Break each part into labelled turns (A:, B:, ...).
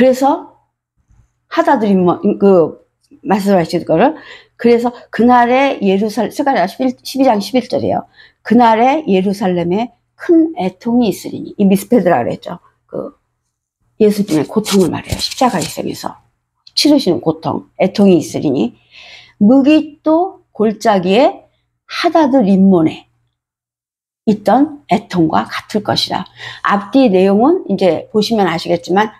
A: 그래서 하다들이 말씀하신 거를, 그래서 그날에 스가랴 12장 11절이에요. 그날에 예루살렘에 큰 애통이 있으리니, 이 미스페드라 그랬죠. 예수님의 고통을 말해요. 십자가 희생에서 치르시는 고통, 애통이 있으리니 무기또 골짜기에 하다드 림몬에 있던 애통과 같을 것이라. 앞뒤 내용은 이제 보시면 아시겠지만,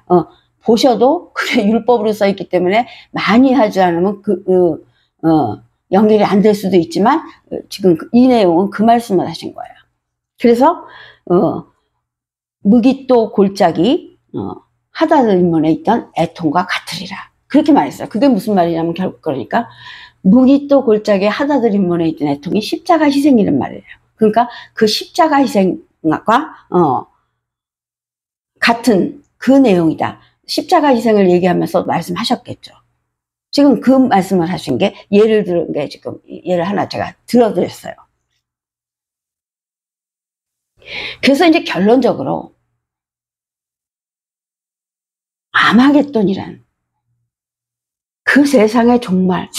A: 보셔도 그게 율법으로 써 있기 때문에 많이 하지 않으면 연결이 안 될 수도 있지만, 지금 이 내용은 그 말씀을 하신 거예요. 그래서, 무기또 골짜기, 하다드 림몬에 있던 애통과 같으리라. 그렇게 말했어요. 그게 무슨 말이냐면, 결국 그러니까, 무기또 골짜기에 하다드 림몬에 있던 애통이 십자가 희생이란 말이에요. 그러니까 그 십자가 희생과, 같은 그 내용이다. 십자가 희생을 얘기하면서 말씀하셨겠죠. 지금 그 말씀을 하신 게, 예를 들은 게 지금, 예를 하나 제가 들어드렸어요. 그래서 이제 결론적으로, 아마겟돈이란 그 세상의 종말,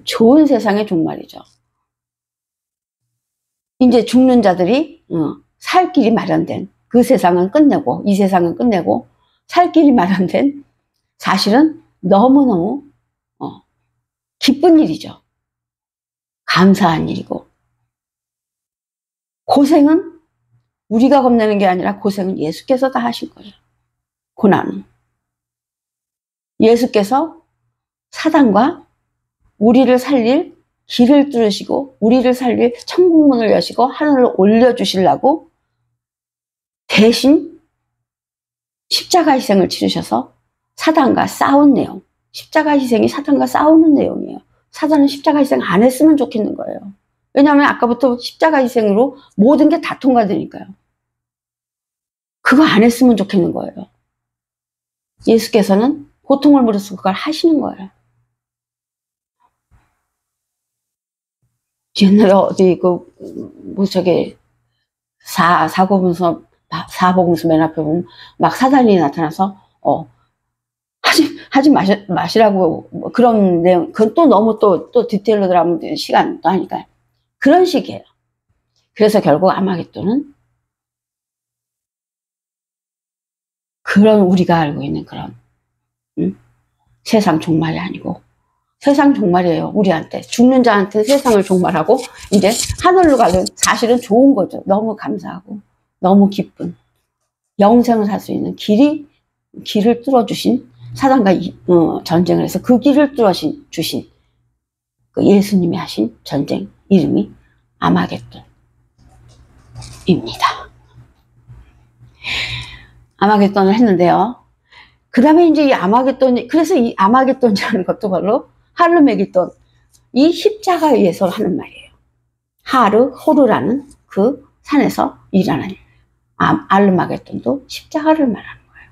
A: 좋은 세상의 종말이죠. 이제 죽는 자들이 살 길이 마련된, 그 세상은 끝내고, 이 세상은 끝내고 살 길이 마련된, 사실은 너무너무 기쁜 일이죠. 감사한 일이고, 고생은 우리가 겁내는 게 아니라 고생은 예수께서 다 하신 거예요. 고난은 예수께서 사단과 우리를 살릴 길을 뚫으시고, 우리를 살릴 천국문을 여시고 하늘을 올려주시려고 대신 십자가 희생을 치르셔서 사단과 싸운 내용, 십자가 희생이 사단과 싸우는 내용이에요. 사단은 십자가 희생 안 했으면 좋겠는 거예요. 왜냐하면 아까부터 십자가 희생으로 모든 게 다 통과되니까요. 그거 안 했으면 좋겠는 거예요. 예수께서는 고통을 물어서 그걸 하시는 거예요. 옛날에 어디 사복음서 맨 앞에 보면 막 사단이 나타나서 하지 마시라고, 그런 내용. 그건 또 너무 또 디테일로 들어가면 시간도 하니까 그런 식이에요. 그래서 결국 아마겟돈은 그런, 우리가 알고 있는 그런 세상 종말이 아니고, 세상 종말이에요. 우리한테, 죽는 자한테 세상을 종말하고 이제 하늘로 가는, 사실은 좋은 거죠. 너무 감사하고 너무 기쁜 영생을 살 수 있는 길을 뚫어주신, 사단과 전쟁을 해서 그 길을 뚫어주신 그 예수님이 하신 전쟁 이름이 아마겟돈입니다. 아마겟돈을 했는데요. 그 다음에 이제 이 아마겟돈이, 그래서 이 아마겟돈이라는 것도 바로 하르메기돈, 이 십자가에 의해서 하는 말이에요. 호르라는 그 산에서 일어나는 알르마겟돈도 십자가를 말하는 거예요.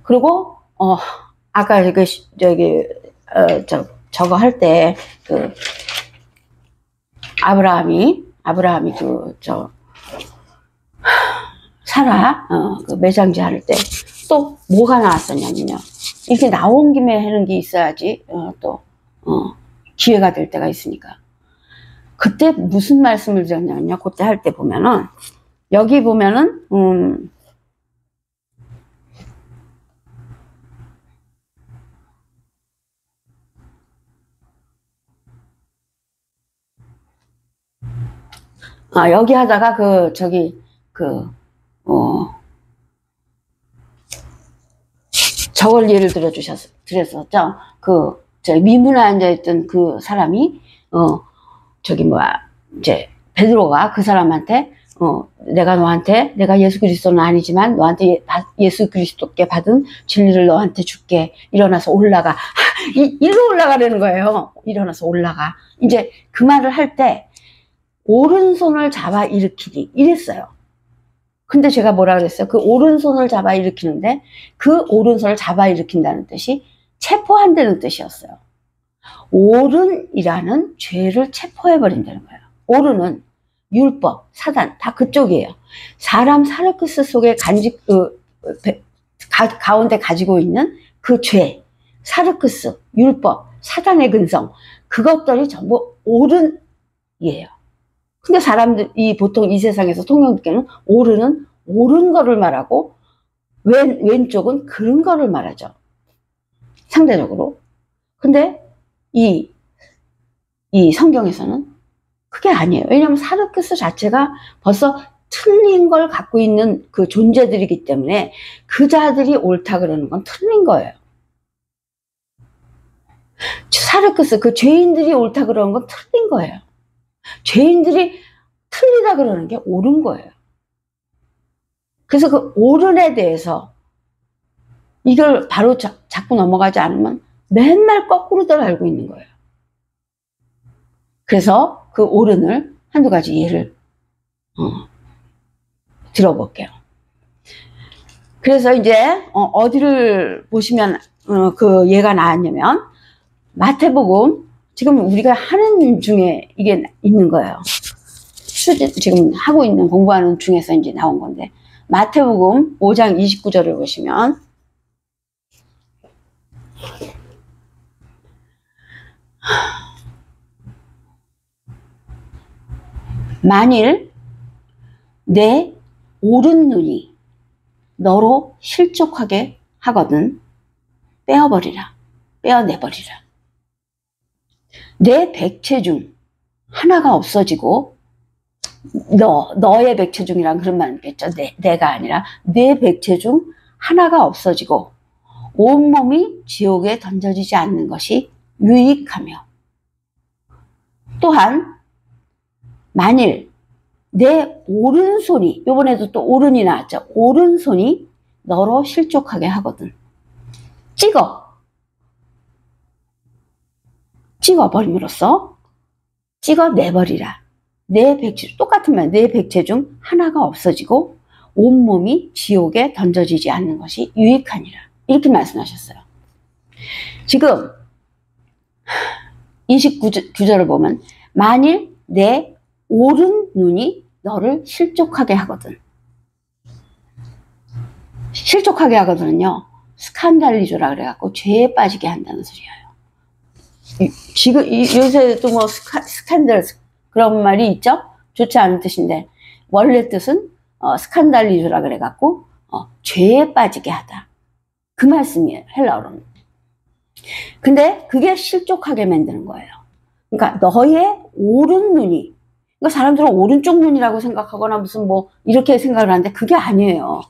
A: 그리고 아까 저거 할 때 아브라함이 사라 그 매장지 할 때 또 뭐가 나왔었냐면요. 이렇게 나온 김에 하는 게 있어야지 기회가 될 때가 있으니까. 그때 무슨 말씀을 드렸냐면요. 그때 할 때 보면은, 여기 보면은 여기 하다가 저걸 예를 드렸었죠. 미문에 앉아있던 그 사람이, 이제, 베드로가 그 사람한테, 내가 예수 그리스도는 아니지만 너한테 예수 그리스도께 받은 진리를 너한테 줄게. 일어나서 올라가. 일로 올라가라는 거예요. 일어나서 올라가. 이제 그 말을 할 때, 오른손을 잡아 일으키니. 이랬어요. 근데 제가 뭐라 그랬어요? 그 오른손을 잡아 일으키는데, 그 오른손을 잡아 일으킨다는 뜻이 체포한다는 뜻이었어요. 오른이라는 죄를 체포해버린다는 거예요. 오른은 율법, 사단, 다 그쪽이에요. 사람 사르크스 속에 가운데 가지고 있는 그 죄, 사르크스, 율법, 사단의 근성, 그것들이 전부 옳은이에요. 근데 사람들이 보통 이 세상에서 통용되는 옳은 거를 말하고 왼쪽은 그른 거를 말하죠. 상대적으로. 근데 이 성경에서는 그게 아니에요. 왜냐하면 사르크스 자체가 벌써 틀린 걸 갖고 있는 그 존재들이기 때문에 그 자들이 옳다 그러는 건 틀린 거예요. 사르크스, 그 죄인들이 옳다 그러는 건 틀린 거예요. 죄인들이 틀리다 그러는 게 옳은 거예요. 그래서 그 옳은에 대해서 이걸 바로 자꾸 넘어가지 않으면 맨날 거꾸로들 알고 있는 거예요. 그래서 그 옳은을 한두 가지 예를 들어볼게요. 그래서 이제 어디를 보시면 그 예가 나왔냐면 마태복음, 지금 우리가 하는 중에 이게 있는 거예요. 지금 하고 있는 공부하는 중에서 이제 나온 건데 마태복음 5장 29절을 보시면 만일 내 오른 눈이 너로 실족하게 하거든 빼어내버리라. 내 백체 중 하나가 없어지고 너의 백체 중이란 그런 말이겠죠. 내가 아니라 내 백체 중 하나가 없어지고 온몸이 지옥에 던져지지 않는 것이 유익하며 또한 만일 내 오른손이, 이번에도 또 오른이 나왔죠. 오른손이 너로 실족하게 하거든 찍어버림으로써 찍어내버리라. 내 백체, 똑같은 말, 내 백체 중 하나가 없어지고 온몸이 지옥에 던져지지 않는 것이 유익하니라. 이렇게 말씀하셨어요. 지금 29절을 보면 만일 내 오른 눈이 너를 실족하게 하거든. 실족하게 하거든요. 스칸달리조라 그래갖고 죄에 빠지게 한다는 소리예요. 지금 요새도 뭐 스캔들 그런 말이 있죠. 좋지 않은 뜻인데 원래 뜻은 스칸달리조라 그래갖고 죄에 빠지게 하다. 그 말씀이에요. 헬라어로는. 근데 그게 실족하게 만드는 거예요. 그러니까 너의 오른 눈이, 그러니까 사람들은 오른쪽 눈이라고 생각하거나 무슨 뭐 이렇게 생각을 하는데 그게 아니에요.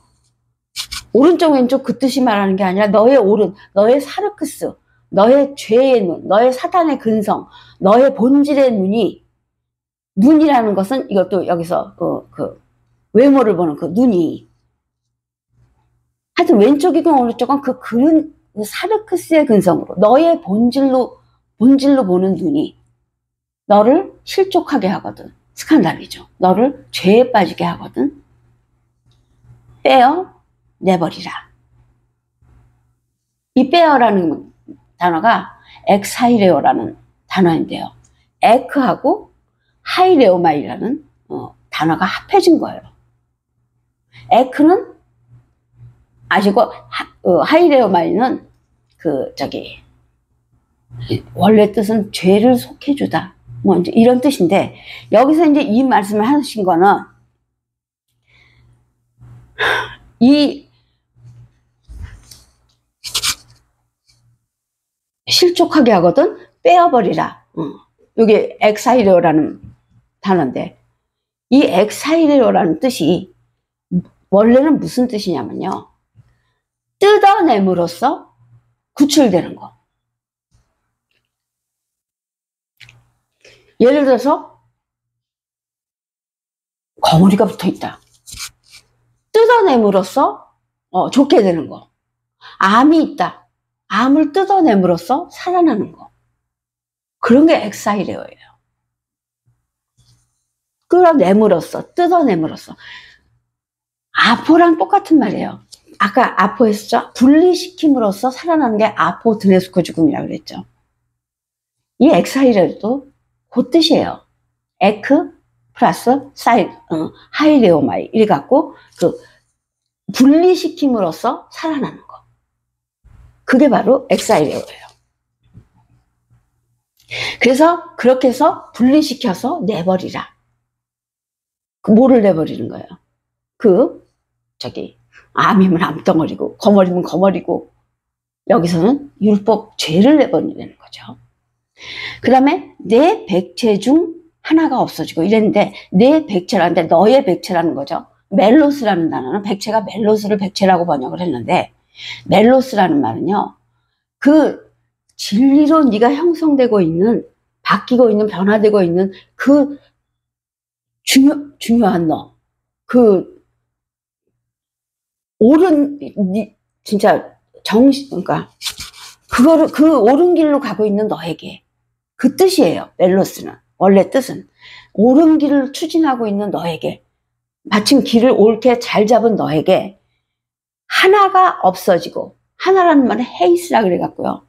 A: 오른쪽 왼쪽 그 뜻이 말하는 게 아니라 너의 오른, 너의 사르크스, 너의 죄의 눈, 너의 사단의 근성, 너의 본질의 눈이라는 것은 이것도 여기서 그 외모를 보는 그 눈이, 하여튼 왼쪽이건 오른쪽은 그 사르크스의 근성으로 너의 본질로 보는 눈이 너를 실족하게 하거든. 스칸달이죠. 너를 죄에 빠지게 하거든. 빼어내버리라. 이 빼어라는 단어가 엑사이레오라는 단어인데요. 에크하고 하이레오마이라는 단어가 합해진 거예요. 에크는 아시고 하이레오마이는 원래 뜻은 죄를 속해주다. 뭐 이제 이런 뜻인데 여기서 이제 이 말씀을 하신 거는 이 실족하게 하거든 빼어버리라. 이게 엑사이레오라는 단어인데 이 엑사이레오라는 뜻이 원래는 무슨 뜻이냐면요. 뜯어냄으로써 구출되는 거. 예를 들어서 거머리가 붙어있다. 뜯어냄으로써 좋게 되는 거. 암이 있다. 암을 뜯어냄으로써 살아나는 거. 그런 게 엑사이레오예요. 끌어냄으로써, 뜯어냄으로써. 아포랑 똑같은 말이에요. 아까 아포 했었죠? 분리시킴으로써 살아나는 게 아포 드네스코 죽음이라고 그랬죠. 이 엑사이레오도 그 뜻이에요. 에크 플러스 하이레오마이 이래 갖고 분리시킴으로써 살아나는 거. 그게 바로 엑사이레오예요. 그래서 그렇게 해서 분리시켜서 내버리라. 뭐를 내버리는 거예요? 암이면 암덩어리고 거머리면 거머리고, 여기서는 율법 죄를 내버리는 거죠. 그 다음에 내 백체 중 하나가 없어지고 이랬는데, 내 백체라는데 너의 백체라는 거죠. 멜로스라는 단어는, 백체가 멜로스를 백체라고 번역을 했는데, 멜로스라는 말은요, 그 진리로 네가 형성되고 있는, 바뀌고 있는, 변화되고 있는 그 중요한 너, 그 옳은, 진짜 그러니까 그거를, 그 옳은 길로 가고 있는 너에게, 그 뜻이에요. 멜로스는 원래 뜻은 옳은 길을 추진하고 있는 너에게, 마침 길을 옳게 잘 잡은 너에게 하나가 없어지고, 하나라는 말은 헤이스라 그래갖고요,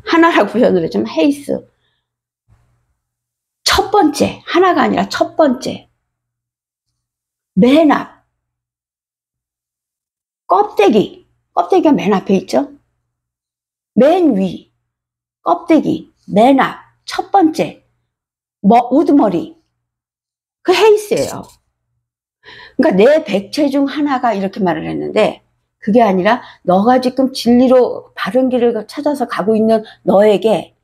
A: 하나라고 표현을 했지만 헤이스, 첫 번째, 하나가 아니라 첫 번째, 맨 앞, 껍데기가 맨 앞에 있죠. 맨 위, 껍데기, 맨 앞, 첫 번째, 우두머리, 그 헤이스예요. 그러니까 내 백체 중 하나가, 이렇게 말을 했는데, 그게 아니라 너가 지금 진리로 바른 길을 찾아서 가고 있는 너에게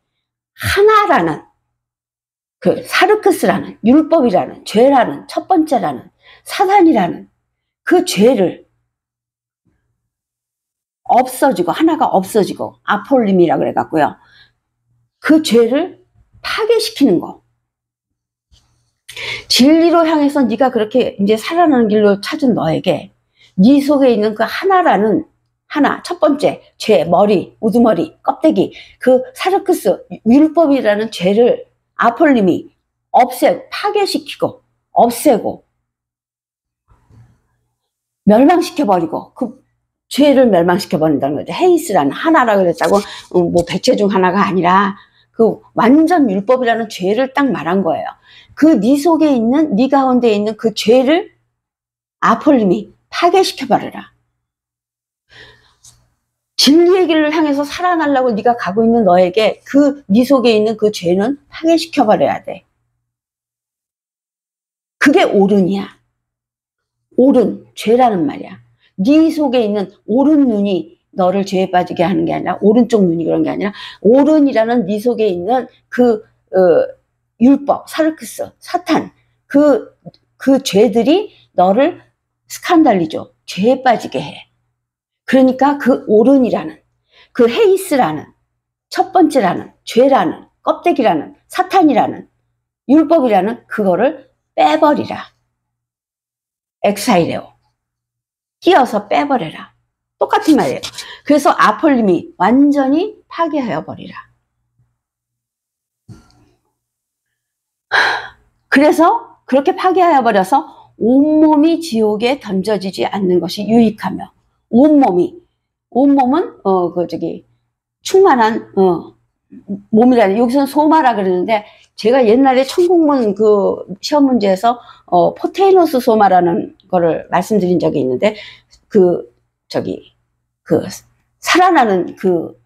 A: 하나라는, 그 사르크스라는, 율법이라는, 죄라는, 첫 번째라는, 사단이라는 그 죄를 없어지고, 하나가 없어지고, 아폴림이라고 그래갖고요, 그 죄를 파괴시키는 거. 진리로 향해서 네가 그렇게 이제 살아나는 길로 찾은 너에게, 네 속에 있는 그 하나라는, 하나, 첫 번째, 죄, 머리, 우두머리, 껍데기, 그 사르크스, 율법이라는 죄를 아폴림이 없애고, 파괴시키고, 없애고, 멸망시켜버리고, 그 죄를 멸망시켜버린다는 거죠. 헤이스라는, 하나라 그랬다고, 뭐 백체 중 하나가 아니라, 그 완전 율법이라는 죄를 딱 말한 거예요. 그 네 속에 있는, 네 가운데 있는 그 죄를 아폴림이 파괴시켜버려라. 진리의 길을 향해서 살아나려고 네가 가고 있는 너에게 그 네 속에 있는 그 죄는 파괴시켜버려야 돼. 그게 옳은이야. 옳은, 죄라는 말이야. 네 속에 있는 옳은 눈이 너를 죄에 빠지게 하는 게 아니라, 오른쪽 눈이 그런 게 아니라, 옳은이라는 네 속에 있는 그 율법, 사르크스, 사탄, 그 죄들이 너를 스칸달리죠. 죄에 빠지게 해. 그러니까 그 옳은이라는, 그 헤이스라는, 첫 번째라는, 죄라는, 껍데기라는, 사탄이라는, 율법이라는 그거를 빼버리라. 엑사이레오. 띄어서 빼버려라. 똑같은 말이에요. 그래서 아폴림이 완전히 파괴하여 버리라. 그래서 그렇게 파괴하여 버려서 온몸이 지옥에 던져지지 않는 것이 유익하며, 온몸은 충만한 몸이라는, 여기서는 소마라 그러는데, 제가 옛날에 천국문 그 시험 문제에서 포테이노스 소마라는 거를 말씀드린 적이 있는데, 살아나는 그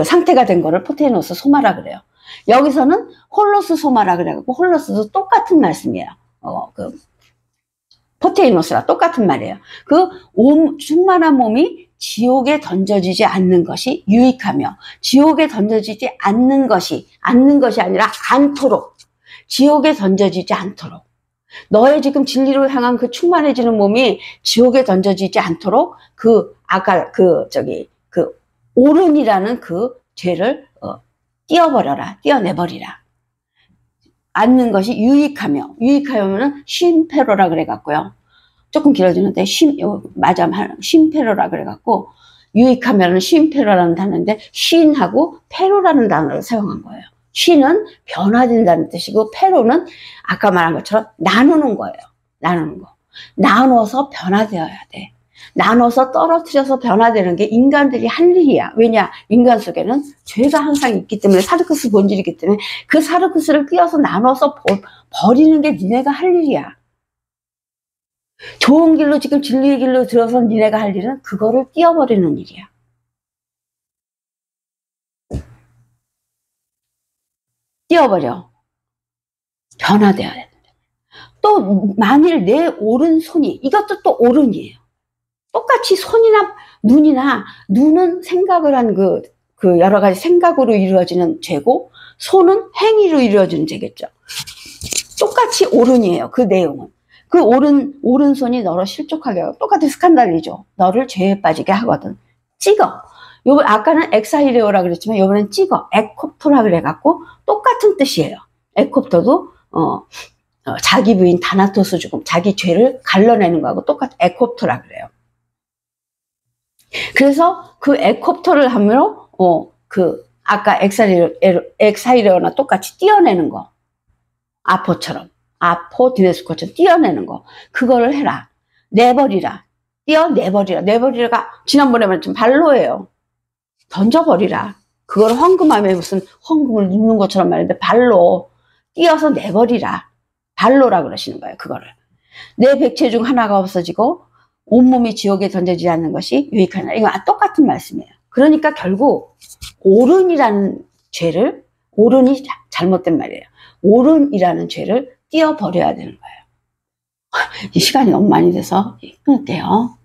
A: 상태가 된 거를 포테이노스 소마라 그래요. 여기서는 홀로스 소마라 그래갖고, 홀로스도 똑같은 말씀이에요. 포테이노스랑 똑같은 말이에요. 그 충만한 몸이 지옥에 던져지지 않는 것이 유익하며, 지옥에 던져지지 않는 것이 아니라 않도록, 지옥에 던져지지 않도록, 너의 지금 진리로 향한 그 충만해지는 몸이 지옥에 던져지지 않도록, 아까 오른이라는 그 죄를 띄어내버리라. 않는 것이 유익하면은 쉼페로라 그래갖고요. 조금 길어지는데, 쉼페로라 그래갖고, 유익하면은 쉼페로라는 단어인데, 쉰하고 페로라는 단어를 사용한 거예요. 쉰은 변화된다는 뜻이고, 페로는 아까 말한 것처럼 나누는 거예요. 나누는 거. 나눠서 변화되어야 돼. 나눠서 떨어뜨려서 변화되는 게 인간들이 할 일이야. 왜냐? 인간 속에는 죄가 항상 있기 때문에, 사르크스 본질이기 때문에, 그 사르크스를 띄어서 나눠서 버리는 게 니네가 할 일이야. 좋은 길로 지금 진리의 길로 들어선 니네가 할 일은 그거를 띄워버리는 일이야. 띄워버려. 변화돼야 돼. 또 만일 내 오른손이, 이것도 또 오른이에요. 똑같이 손이나 눈이나, 눈은 생각을 한 그 여러 가지 생각으로 이루어지는 죄고, 손은 행위로 이루어지는 죄겠죠. 똑같이 오른이에요. 그 내용은. 그 오른손이 너를 실족하게 하고, 똑같이 스칸달리죠. 너를 죄에 빠지게 하거든. 찍어. 요번 아까는 엑사이레오라 그랬지만 요번엔 찍어. 에콥토라 그래갖고 똑같은 뜻이에요. 에콥토도 자기 부인 다나토스 죽음, 자기 죄를 갈라내는 거하고 똑같은 에콥토라 그래요. 그래서 그 에콥토를 하므로 아까 엑사이레오나 똑같이 띄어내는 거, 아포처럼, 디네스코처럼 띄어내는 거, 그거를 해라. 내버리라. 내버리라가 지난번에 말했지만 발로예요. 던져버리라. 그걸 헌금함에 무슨 헌금을 눕는 것처럼 말했는데 발로 띄어서 내버리라. 발로라 그러시는 거예요. 그거를. 내 백체 중 하나가 없어지고 온몸이 지옥에 던져지지 않는 것이 유익하나. 이거 똑같은 말씀이에요. 그러니까 결국 오른이라는 죄를, 오른이 잘못된 말이에요. 오른이라는 죄를 띄어버려야 되는 거예요. 이 시간이 너무 많이 돼서 끊을게요.